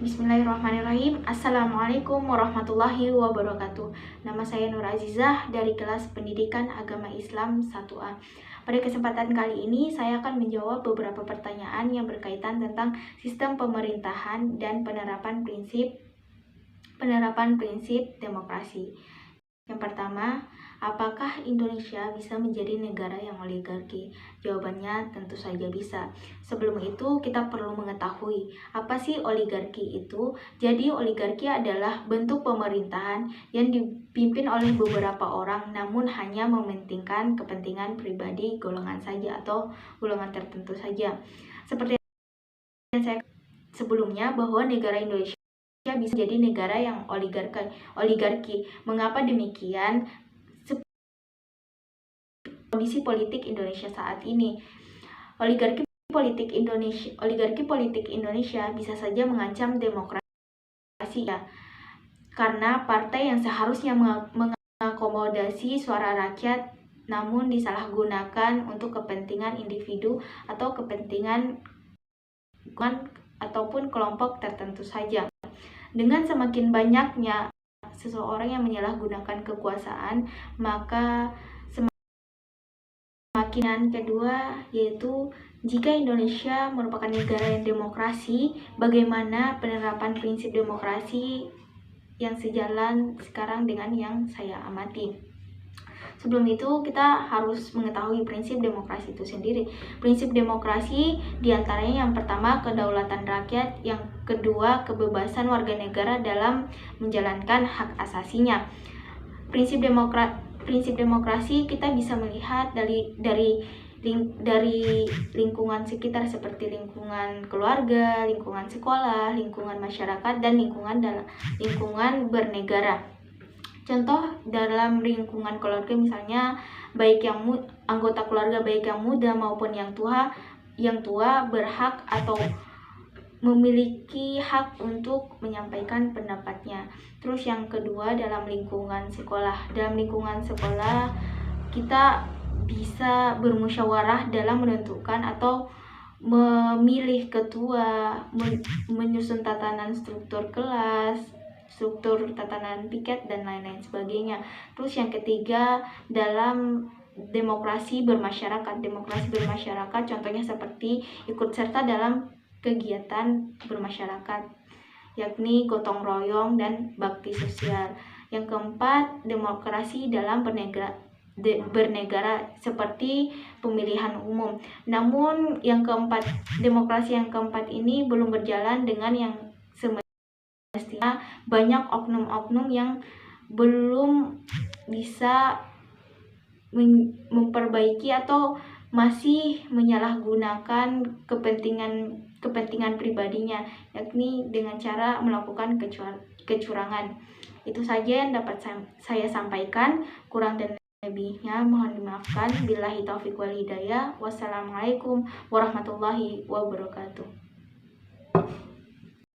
Bismillahirrahmanirrahim. Assalamualaikum warahmatullahi wabarakatuh. Nama saya Nur Azizah dari kelas Pendidikan Agama Islam 1A. Pada kesempatan kali ini saya akan menjawab beberapa pertanyaan yang berkaitan tentang sistem pemerintahan dan penerapan prinsip demokrasi. Yang pertama, apakah Indonesia bisa menjadi negara yang oligarki? Jawabannya tentu saja bisa. Sebelum itu, kita perlu mengetahui apa sih oligarki itu. Jadi, oligarki adalah bentuk pemerintahan yang dipimpin oleh beberapa orang, namun hanya mementingkan kepentingan pribadi golongan saja atau golongan tertentu saja. Seperti yang saya sebelumnya, bahwa negara Indonesia bisa jadi negara yang oligarki. Mengapa demikian? Kondisi politik Indonesia saat ini, oligarki politik Indonesia bisa saja mengancam demokrasi ya, karena partai yang seharusnya mengakomodasi suara rakyat namun disalahgunakan untuk kepentingan individu atau kepentingan ataupun kelompok tertentu saja. Dengan semakin banyaknya seseorang yang menyalahgunakan kekuasaan, maka semakin kedua yaitu jika Indonesia merupakan negara yang demokrasi, bagaimana penerapan prinsip demokrasi yang sejalan sekarang dengan yang saya amati. Sebelum itu, kita harus mengetahui prinsip demokrasi itu sendiri. Prinsip demokrasi diantaranya yang pertama kedaulatan rakyat, yang kedua kebebasan warga negara dalam menjalankan hak asasinya. Prinsip demokrasi kita bisa melihat dari lingkungan sekitar seperti lingkungan keluarga, lingkungan sekolah, lingkungan masyarakat, dan lingkungan bernegara. Contoh dalam lingkungan keluarga misalnya, baik yang anggota keluarga baik yang muda maupun yang tua berhak atau memiliki hak untuk menyampaikan pendapatnya. Terus yang kedua dalam lingkungan sekolah. Dalam lingkungan sekolah kita bisa bermusyawarah dalam menentukan atau memilih ketua, menyusun tatanan struktur kelas, struktur tatanan piket, dan lain-lain sebagainya. Terus yang ketiga dalam demokrasi bermasyarakat. Demokrasi bermasyarakat contohnya seperti ikut serta dalam kegiatan bermasyarakat, yakni gotong royong dan bakti sosial. Yang keempat, demokrasi dalam bernegara seperti pemilihan umum. Namun demokrasi yang keempat ini belum berjalan dengan yang semestinya. Banyak oknum-oknum yang belum bisa memperbaiki atau masih menyalahgunakan kepentingan pribadinya, yakni dengan cara melakukan kecurangan. Itu saja yang dapat saya sampaikan. Kurang dan lebihnya mohon dimaafkan. Billahi taufiq wal hidayah. Wassalamualaikum warahmatullahi wabarakatuh.